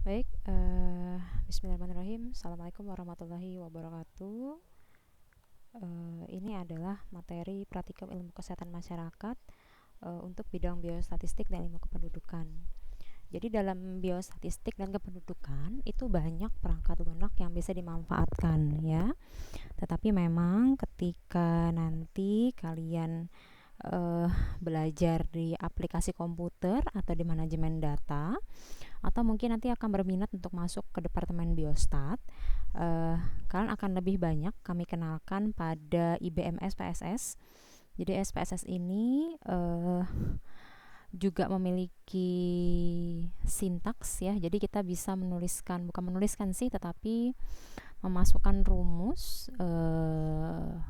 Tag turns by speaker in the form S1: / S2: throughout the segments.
S1: Baik, bismillahirrahmanirrahim. Assalamualaikum warahmatullahi wabarakatuh. Ini adalah materi praktikum ilmu kesehatan masyarakat untuk bidang biostatistik dan ilmu kependudukan. Jadi dalam biostatistik dan kependudukan itu banyak perangkat lunak yang bisa dimanfaatkan ya. Tetapi memang ketika nanti kalian belajar di aplikasi komputer atau di manajemen data, atau mungkin nanti akan berminat untuk masuk ke departemen biostat, kalian akan lebih banyak kami kenalkan pada IBM SPSS. Jadi SPSS ini juga memiliki sintaks ya. Jadi kita bisa menuliskan, bukan menuliskan sih, tetapi memasukkan rumus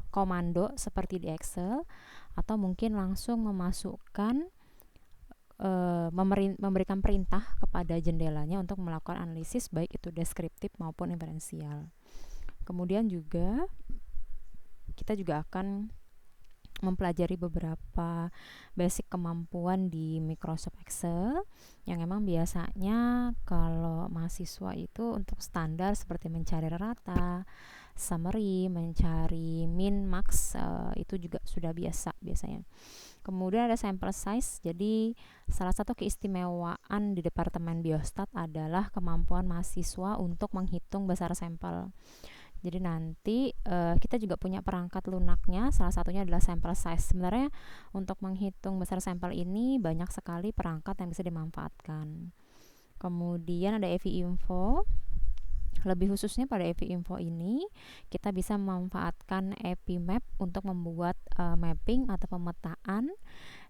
S1: komando seperti di Excel, atau mungkin langsung memasukkan memberikan perintah kepada jendelanya untuk melakukan analisis, baik itu deskriptif maupun inferensial. Kemudian juga kita juga akan mempelajari beberapa basic kemampuan di Microsoft Excel yang emang biasanya kalau mahasiswa itu untuk standar seperti mencari rata, summary, mencari min, max, itu juga sudah biasa biasanya. Kemudian ada sample size. Jadi salah satu keistimewaan di Departemen Biostat adalah kemampuan mahasiswa untuk menghitung besar sampel. Jadi nanti kita juga punya perangkat lunaknya, salah satunya adalah sample size. Sebenarnya untuk menghitung besar sampel ini banyak sekali perangkat yang bisa dimanfaatkan. Kemudian ada EV Info. Lebih khususnya pada EV Info ini, kita bisa memanfaatkan EPIMAP untuk membuat mapping atau pemetaan.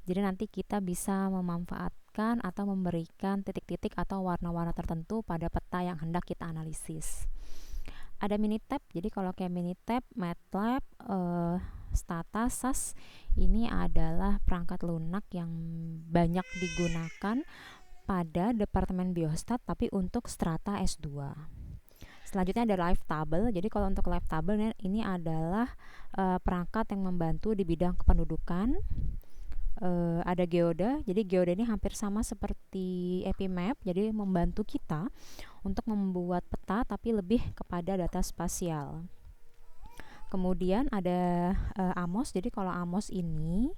S1: Jadi nanti kita bisa memanfaatkan atau memberikan titik-titik atau warna-warna tertentu pada peta yang hendak kita analisis. Ada Minitab. Jadi kalau kayak Minitab, MATLAB, Stata, SAS, ini adalah perangkat lunak yang banyak digunakan pada Departemen Biostat tapi untuk strata S2. Selanjutnya ada Live Table. Jadi kalau untuk Live Table ini adalah perangkat yang membantu di bidang kependudukan. Ada Geoda. Jadi Geoda ini hampir sama seperti EPIMAP, jadi membantu kita untuk membuat peta tapi lebih kepada data spasial. Kemudian ada Amos. Jadi kalau Amos ini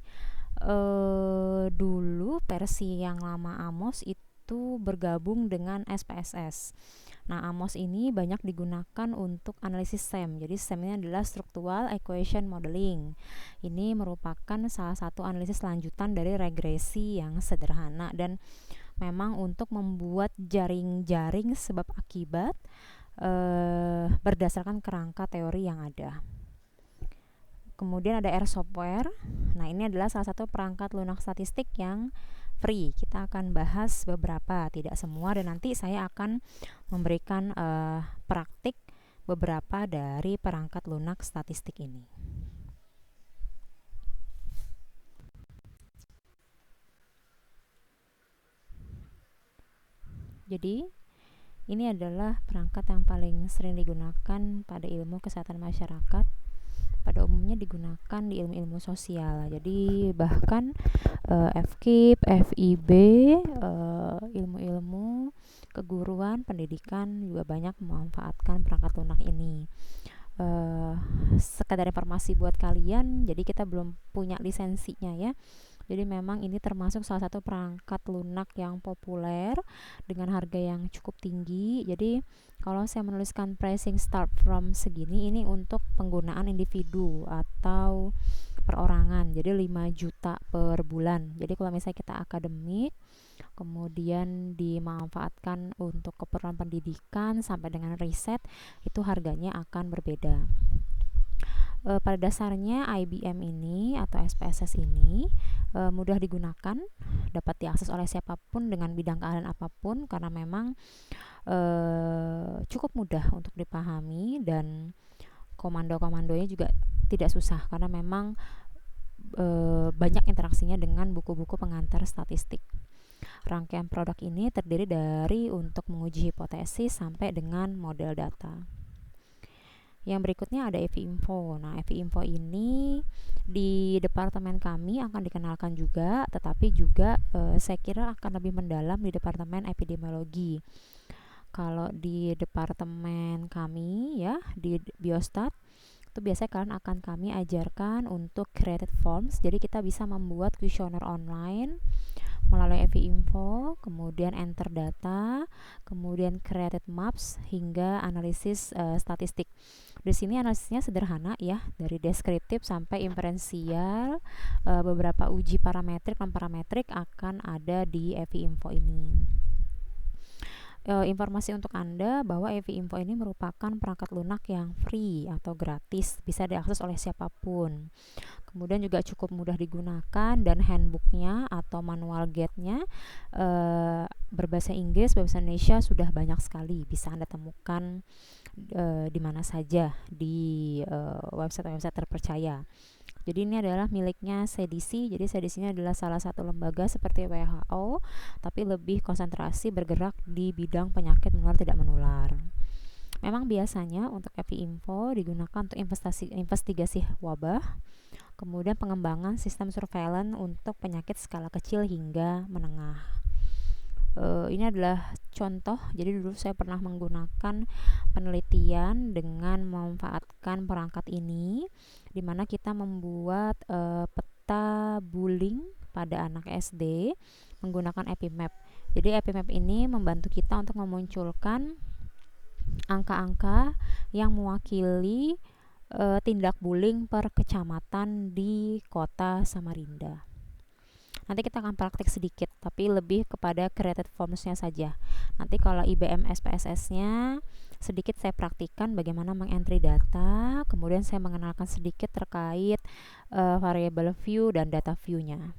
S1: dulu versi yang lama Amos itu bergabung dengan SPSS. Nah, Amos ini banyak digunakan untuk analisis SEM. Jadi SEM ini adalah Structural Equation Modeling. Ini merupakan salah satu analisis lanjutan dari regresi yang sederhana dan memang untuk membuat jaring-jaring sebab akibat berdasarkan kerangka teori yang ada. Kemudian ada R Software. Nah, ini adalah salah satu perangkat lunak statistik yang free. Kita akan bahas beberapa, tidak semua, dan nanti saya akan memberikan praktik beberapa dari perangkat lunak statistik ini. Jadi ini adalah perangkat yang paling sering digunakan pada ilmu kesehatan masyarakat. Pada umumnya digunakan di ilmu-ilmu sosial. Jadi bahkan FKIP, FIB, ilmu-ilmu keguruan, pendidikan juga banyak memanfaatkan perangkat lunak ini. Sekedar informasi buat kalian, jadi kita belum punya lisensinya ya. Jadi memang ini termasuk salah satu perangkat lunak yang populer dengan harga yang cukup tinggi. Jadi kalau saya menuliskan pricing start from segini, ini untuk penggunaan individu atau perorangan. Jadi 5 juta per bulan. Jadi kalau misalnya kita akademik, kemudian dimanfaatkan untuk keperluan pendidikan sampai dengan riset, itu harganya akan berbeda. Pada dasarnya IBM ini atau SPSS ini mudah digunakan, dapat diakses oleh siapapun dengan bidang keahlian apapun, karena memang cukup mudah untuk dipahami dan komando-komandonya juga tidak susah karena memang banyak interaksinya dengan buku-buku pengantar statistik. Rangkaian produk ini terdiri dari untuk menguji hipotesis sampai dengan model data. Yang berikutnya ada EV Info. Nah, EV Info ini di departemen kami akan dikenalkan juga, tetapi juga saya kira akan lebih mendalam di departemen epidemiologi. Kalau di departemen kami ya di Biostat itu biasanya kalian akan kami ajarkan untuk created forms. Jadi kita bisa membuat kuesioner online melalui FI Info, kemudian enter data, kemudian created maps hingga analisis statistik. Di sini analisisnya sederhana ya, dari deskriptif sampai inferensial, beberapa uji parametrik dan parametrik akan ada di FI Info ini. Informasi untuk Anda bahwa FI Info ini merupakan perangkat lunak yang free atau gratis, bisa diakses oleh siapapun. Kemudian juga cukup mudah digunakan dan handbooknya atau manual guide-nya berbahasa Inggris, berbahasa Indonesia sudah banyak sekali, bisa Anda temukan di mana saja di website-website terpercaya. Jadi ini adalah miliknya CDC. Jadi CDC ini adalah salah satu lembaga seperti WHO, tapi lebih konsentrasi bergerak di bidang penyakit menular tidak menular. Memang biasanya untuk FI Info digunakan untuk investigasi wabah, kemudian pengembangan sistem surveillance untuk penyakit skala kecil hingga menengah. Ini adalah contoh. Jadi dulu saya pernah menggunakan penelitian dengan memanfaatkan perangkat ini, di mana kita membuat peta bullying pada anak SD menggunakan Epimap. Jadi Epimap ini membantu kita untuk memunculkan angka-angka yang mewakili tindak bullying per kecamatan di kota Samarinda. Nanti kita akan praktik sedikit, tapi lebih kepada created forms-nya saja. Nanti kalau IBM SPSS-nya sedikit saya praktikkan bagaimana mengentry data, kemudian saya mengenalkan sedikit terkait variable view dan data view-nya.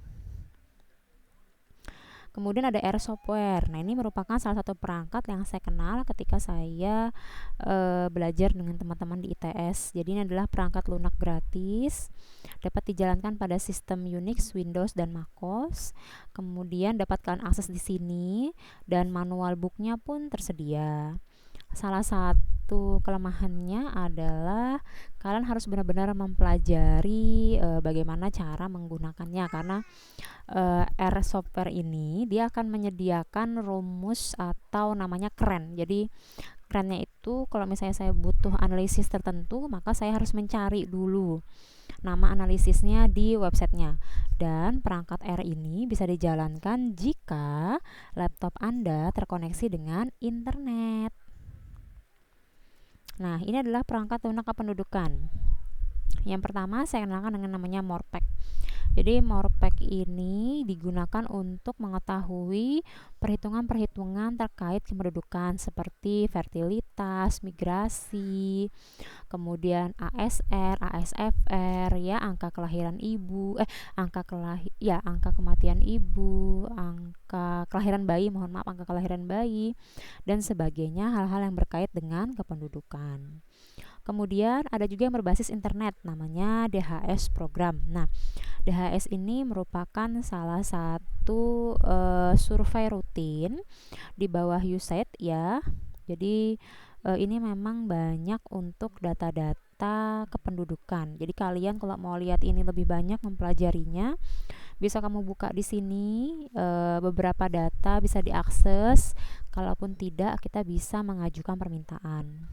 S1: Kemudian ada R software. Nah, ini merupakan salah satu perangkat yang saya kenal ketika saya belajar dengan teman-teman di ITS. Jadi ini adalah perangkat lunak gratis, dapat dijalankan pada sistem Unix, Windows, dan MacOS. Kemudian dapatkan akses di sini dan manual booknya pun tersedia. Salah satu kelemahannya adalah kalian harus benar-benar mempelajari bagaimana cara menggunakannya, karena R software ini dia akan menyediakan rumus atau namanya keren. Jadi kerennya itu kalau misalnya saya butuh analisis tertentu, maka saya harus mencari dulu nama analisisnya di websitenya. Dan perangkat R ini bisa dijalankan jika laptop Anda terkoneksi dengan internet. Nah, ini adalah perangkat lunak kependudukan. Yang pertama saya kenalkan dengan namanya Morpec. Jadi Morpec ini digunakan untuk mengetahui perhitungan-perhitungan terkait kependudukan seperti fertilitas, migrasi, kemudian ASR, ASFR, ya, angka kelahiran ibu, angka kematian ibu, angka kelahiran bayi, angka kelahiran bayi dan sebagainya, hal-hal yang berkait dengan kependudukan. Kemudian ada juga yang berbasis internet, namanya DHS program. Nah, DHS ini merupakan salah satu survei rutin di bawah USAID ya. Jadi ini memang banyak untuk data-data kependudukan. Jadi kalian kalau mau lihat ini lebih banyak mempelajarinya, bisa kamu buka di sini, beberapa data bisa diakses. Kalaupun tidak, kita bisa mengajukan permintaan.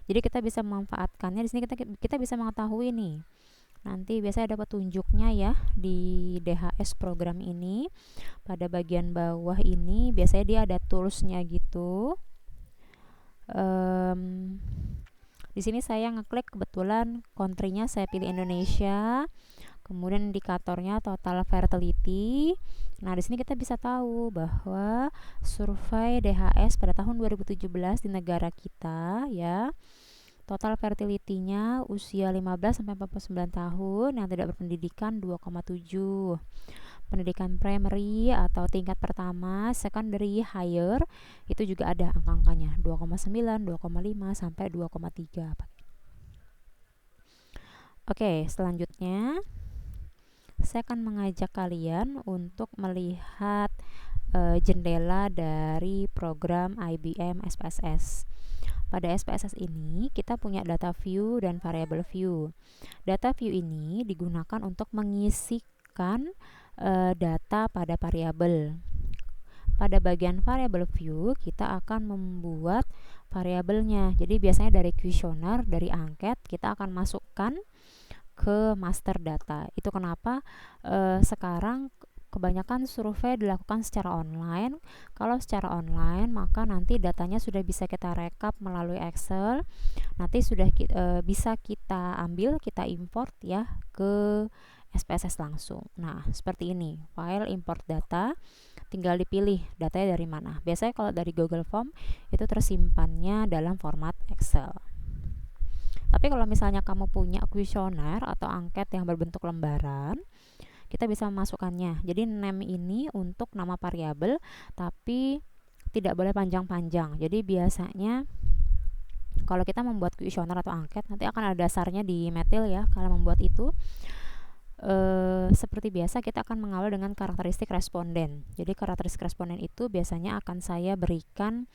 S1: Jadi kita bisa memanfaatkannya. Di sini kita bisa mengetahui nih. Nanti biasanya ada petunjuknya ya di DHS program ini. Pada bagian bawah ini biasanya dia ada toolsnya gitu. Di sini saya ngeklik, kebetulan country-nya saya pilih Indonesia. Kemudian indikatornya total fertility. Nah, di sini kita bisa tahu bahwa survei DHS pada tahun 2017 di negara kita ya, total fertility-nya usia 15 sampai 49 tahun yang tidak berpendidikan 2,7. Pendidikan primary atau tingkat pertama, secondary, higher itu juga ada angka-angkanya 2,9, 2,5 sampai 2,3. Oke, selanjutnya saya akan mengajak kalian untuk melihat jendela dari program IBM SPSS. Pada SPSS ini kita punya data view dan variable view. Data view ini digunakan untuk mengisikan data pada variabel. pada bagian variable view kita akan membuat variabelnya. Jadi biasanya dari kuesioner, dari angket kita akan masukkan ke master data. Itu kenapa sekarang kebanyakan survei dilakukan secara online. Kalau secara online, maka nanti datanya sudah bisa kita rekap melalui Excel. Nanti sudah bisa kita ambil, kita import ya ke SPSS langsung. Nah, seperti ini. File import data, tinggal dipilih datanya dari mana. Biasanya kalau dari Google Form itu tersimpannya dalam format Excel. Tapi kalau misalnya kamu punya kuesioner atau angket yang berbentuk lembaran, kita bisa memasukkannya. Jadi name ini untuk nama variabel, tapi tidak boleh panjang-panjang. Jadi biasanya kalau kita membuat kuesioner atau angket, nanti akan ada dasarnya di Metil ya. Kalau membuat itu seperti biasa kita akan mengawal dengan karakteristik responden. Jadi karakteristik responden itu biasanya akan saya berikan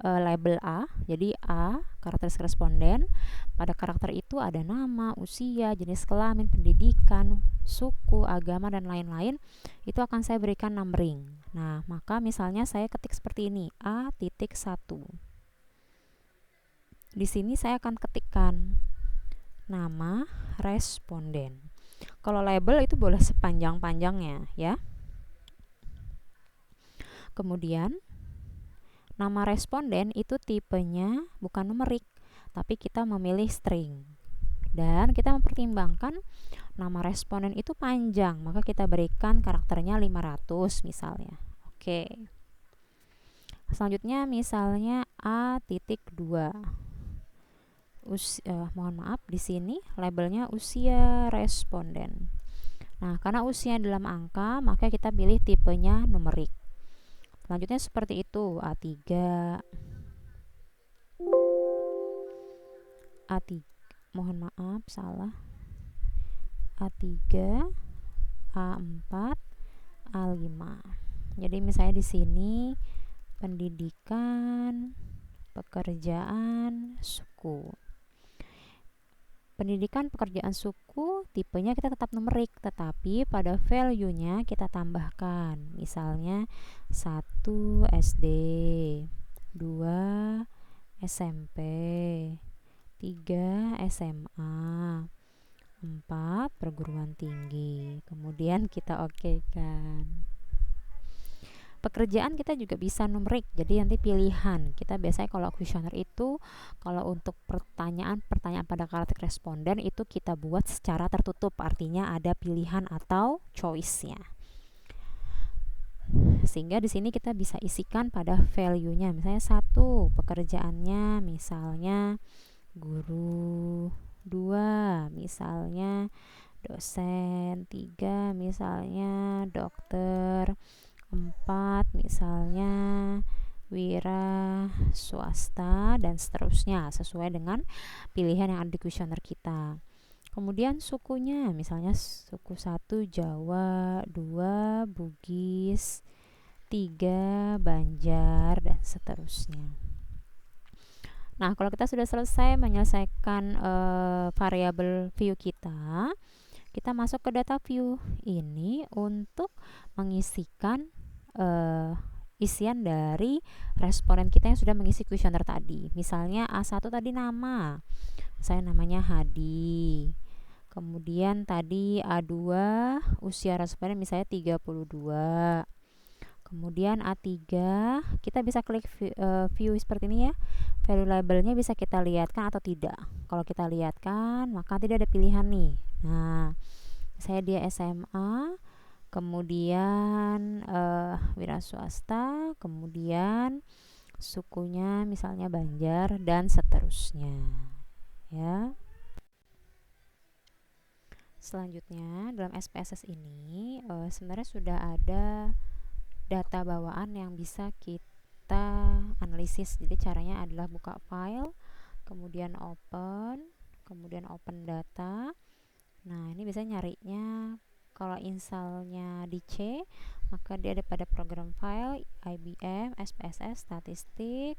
S1: label A. Jadi A karakteristik responden. Pada karakter itu ada nama, usia, jenis kelamin, pendidikan, suku, agama, dan lain-lain. Itu akan saya berikan numbering. Nah, maka misalnya saya ketik seperti ini, A.1. Di sini saya akan ketikkan nama responden. Kalau label itu boleh sepanjang-panjangnya ya. Kemudian nama responden itu tipenya bukan numerik, tapi kita memilih string. Dan kita mempertimbangkan nama responden itu panjang, maka kita berikan karakternya 500 misalnya. Oke. Selanjutnya misalnya A.2. Mohon maaf, di sini labelnya usia responden. Nah, karena usia dalam angka, maka kita pilih tipenya numerik. Selanjutnya seperti itu, A3. Mohon maaf, salah. A3, A4, A5. Jadi misalnya di sini pendidikan, pekerjaan, suku. Pendidikan, pekerjaan, suku, tipenya kita tetap numerik, tetapi pada value-nya kita tambahkan. Misalnya 1 SD, 2 SMP, 3 SMA, 4 perguruan tinggi. Kemudian kita okekan. Pekerjaan kita juga bisa numerik, jadi nanti pilihan. Kita biasanya kalau kuesioner itu, kalau untuk pertanyaan pada karakter responden itu kita buat secara tertutup, artinya ada pilihan atau choice-nya. Sehingga di sini kita bisa isikan pada value-nya. Misalnya 1 pekerjaannya misalnya guru, 2 misalnya dosen, 3 misalnya dokter, 4 misalnya wira swasta, dan seterusnya sesuai dengan pilihan yang ada di kuesioner kita. Kemudian sukunya misalnya suku 1 Jawa, 2 Bugis, 3 Banjar, dan seterusnya. Nah, kalau kita sudah selesai menyelesaikan variabel view kita masuk ke data view ini untuk mengisikan isian dari responden kita yang sudah mengisi kuesioner tadi. Misalnya A1 tadi nama, saya namanya Hadi. Kemudian tadi A2 usia responden misalnya 32. Kemudian A3 kita bisa klik view seperti ini ya. Value labelnya bisa kita lihatkan atau tidak. Kalau kita lihatkan, maka tidak ada pilihan nih. Nah, saya dia SMA, kemudian wira swasta, kemudian sukunya misalnya Banjar, dan seterusnya ya. Selanjutnya dalam SPSS ini sebenarnya sudah ada data bawaan yang bisa kita analisis. Jadi caranya adalah buka file, kemudian open data. Nah, ini bisa nyarinya. Kalau installnya di C, maka dia ada pada program file IBM, SPSS, statistik,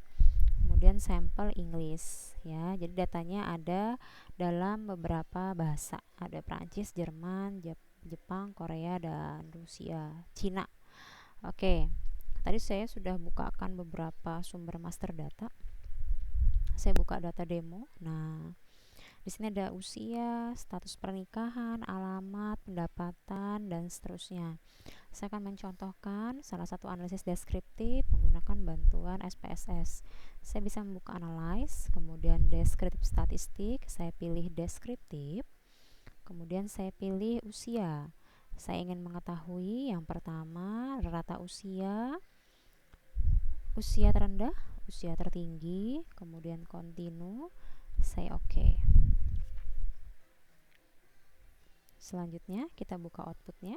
S1: kemudian sampel English ya. Jadi datanya ada dalam beberapa bahasa. Ada Prancis, Jerman, Jepang, Korea, dan Rusia, Cina. Oke. Tadi saya sudah bukakan beberapa sumber master data. Saya buka data demo. Nah, di sini ada usia, status pernikahan, alamat, pendapatan, dan seterusnya. Saya akan mencontohkan salah satu analisis deskriptif menggunakan bantuan SPSS. Saya bisa membuka analyze, kemudian deskriptif statistik, saya pilih deskriptif, kemudian saya pilih usia. Saya ingin mengetahui yang pertama rata usia, usia terendah, usia tertinggi, kemudian kontinu, saya oke. Selanjutnya kita buka outputnya.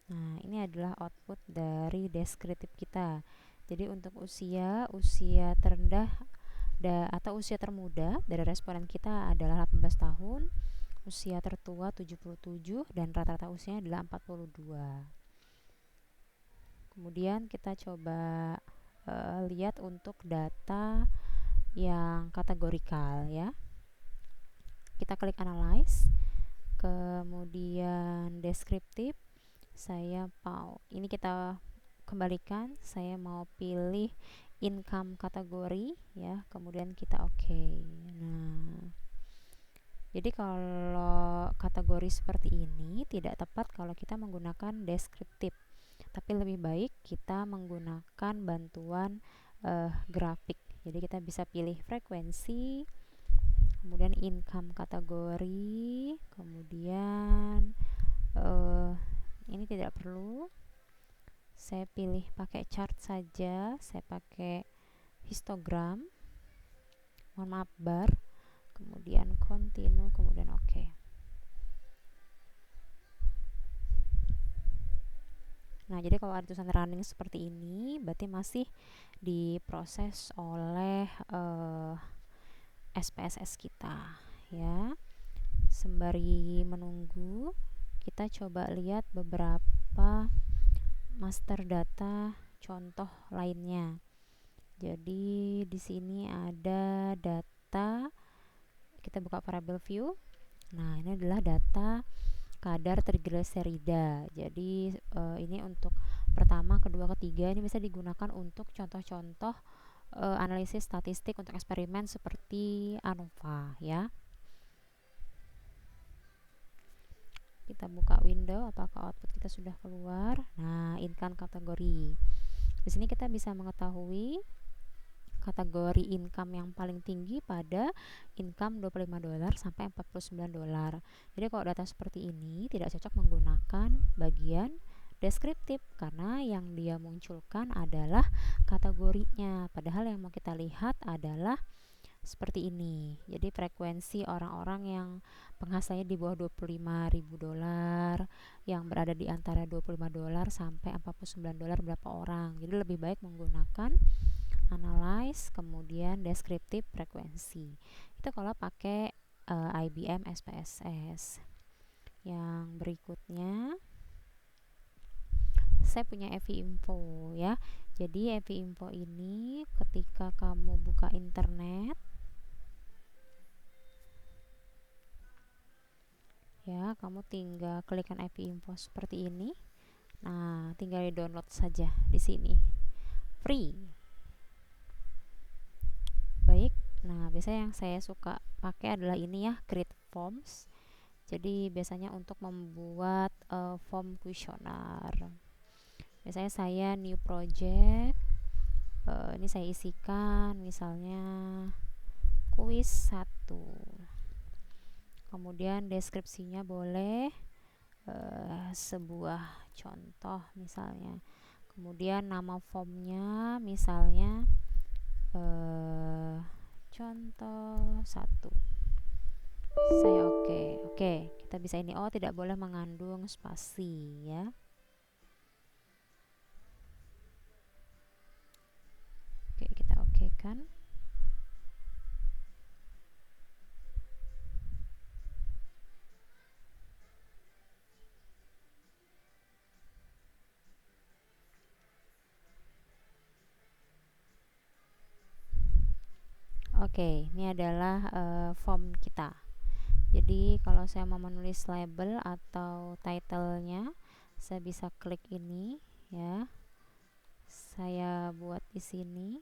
S1: Nah, ini adalah output dari deskriptif kita. Jadi untuk usia terendah atau usia termuda dari responden kita adalah 18 tahun, usia tertua 77, dan rata-rata usianya adalah 42. Kemudian kita coba lihat untuk data yang kategorikal ya. Kita klik analyze, kemudian deskriptif. Saya mau, ini kita kembalikan, saya mau pilih income kategori ya, kemudian kita oke. Nah, jadi kalau kategori seperti ini tidak tepat kalau kita menggunakan deskriptif, tapi lebih baik kita menggunakan bantuan grafik. Jadi kita bisa pilih frekuensi, kemudian income kategori, kemudian ini tidak perlu, saya pilih pakai chart saja, saya pakai histogram, mohon maaf bar, kemudian continue, kemudian oke. Nah, jadi kalau ada tulisan running seperti ini berarti masih diproses oleh SPSS kita ya. Sembari menunggu, kita coba lihat beberapa master data contoh lainnya. Jadi di sini ada data, kita buka variable view. Nah, ini adalah data kadar trigliserida. Jadi ini untuk pertama, kedua, ketiga ini bisa digunakan untuk contoh-contoh analisis statistik untuk eksperimen seperti ANOVA ya. Kita buka window, apakah output kita sudah keluar. Nah, income kategori. Di sini kita bisa mengetahui kategori income yang paling tinggi pada income $25 sampai $49. Jadi kalau data seperti ini tidak cocok menggunakan bagian deskriptif karena yang dia munculkan adalah kategorinya, padahal yang mau kita lihat adalah seperti ini. Jadi frekuensi orang-orang yang penghasilannya di bawah $25.000, yang berada di antara $25 sampai $49 berapa orang. Jadi lebih baik menggunakan analyze, kemudian deskriptif frekuensi. Itu kalau pakai IBM SPSS. Yang berikutnya saya punya EV Info ya. Jadi EV Info ini ketika kamu buka internet ya, kamu tinggal klikkan EV Info seperti ini. Nah, tinggal di-download saja di sini. Free. Baik. Nah, biasanya yang saya suka pakai adalah ini ya, Create Forms. Jadi biasanya untuk membuat form kuesioner. Biasanya saya new project, ini saya isikan misalnya kuis 1, kemudian deskripsinya boleh sebuah contoh misalnya, kemudian nama formnya misalnya contoh 1. Saya oke, kita bisa ini, oh tidak boleh mengandung spasi ya. Oke, kita oke kan. Oke, ini adalah form kita. Jadi kalau saya mau menulis label atau title-nya, saya bisa klik ini ya. saya buat di sini.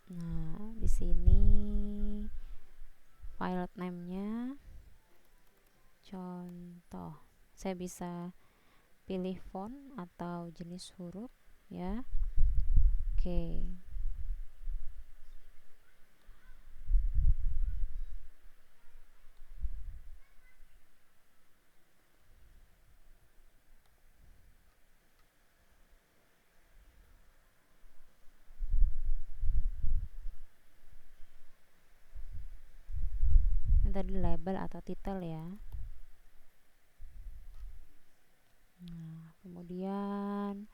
S1: Nah, di sini file name-nya contoh. Saya bisa pilih font atau jenis huruf ya. Oke. Ini tadi label atau title ya. Nah, kemudian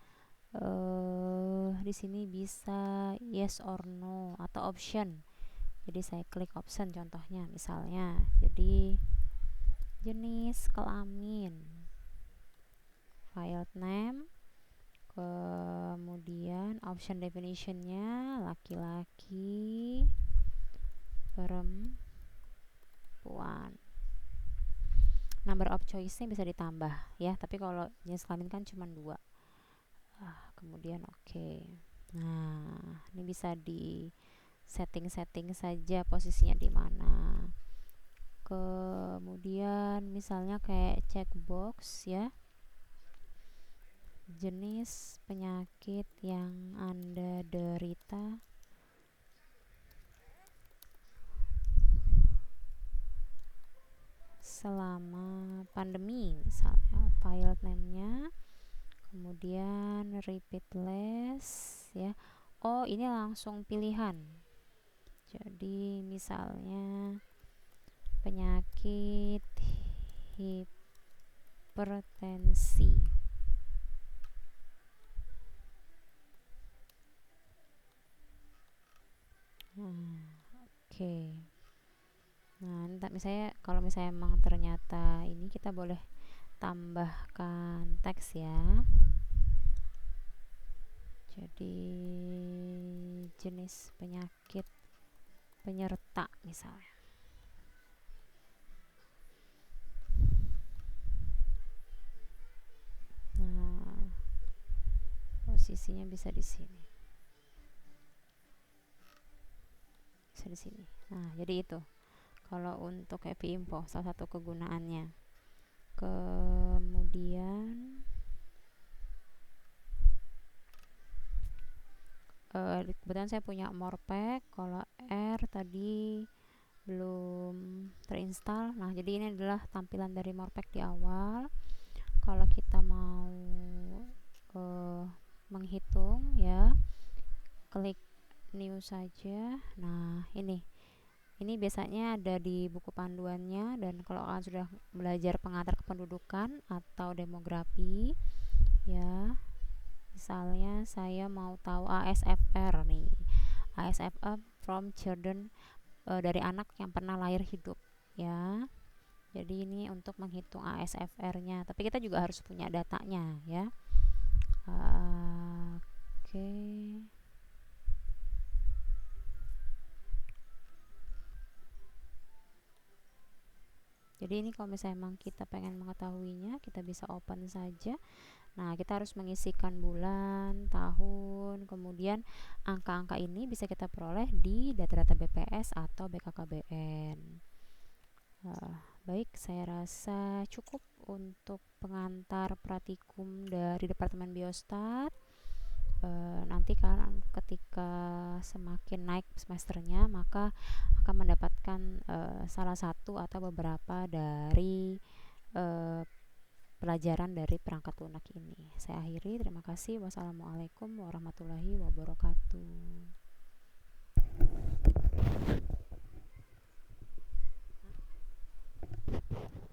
S1: di sini bisa yes or no atau option. Jadi saya klik option contohnya misalnya. Jadi jenis kelamin, file name, kemudian option definitionnya laki-laki, perempuan. Number of choice-nya bisa ditambah ya, tapi kalau jenis kelamin kan cuma 2. Kemudian oke. Nah, ini bisa di setting saja posisinya di mana. Kemudian misalnya kayak checkbox ya, jenis penyakit yang Anda derita selama pandemi, misalnya file name-nya, kemudian repeat less ya. Oh, ini langsung pilihan. Jadi misalnya penyakit hipertensi. Oke. Nah, misalnya kalau misalnya emang ternyata ini, kita boleh tambahkan teks ya. Jadi jenis penyakit penyerta misalnya. Nah, posisinya bisa di sini. Bisa di sini. Nah, jadi itu. Kalau untuk Happy Info salah satu kegunaannya. Kemudian kebetulan saya punya Morpek. Kalau R tadi belum terinstall. Nah, jadi ini adalah tampilan dari Morpek di awal. Kalau kita mau menghitung ya, klik new saja. Nah, ini biasanya ada di buku panduannya, dan kalau kalian sudah belajar pengantar kependudukan atau demografi ya, misalnya saya mau tahu ASFR nih, ASFR from children, dari anak yang pernah lahir hidup ya. Jadi ini untuk menghitung ASFR-nya, tapi kita juga harus punya datanya ya. Oke. Jadi ini kalau misalnya memang kita pengen mengetahuinya, kita bisa open saja. Nah, kita harus mengisikan bulan, tahun, kemudian angka-angka ini bisa kita peroleh di data-data BPS atau BKKBN. Baik, saya rasa cukup untuk pengantar praktikum dari Departemen Biostat. Nanti kan ketika semakin naik semesternya, maka akan mendapatkan salah satu atau beberapa dari pelajaran dari perangkat lunak ini. Saya akhiri, terima kasih. Wassalamualaikum warahmatullahi wabarakatuh.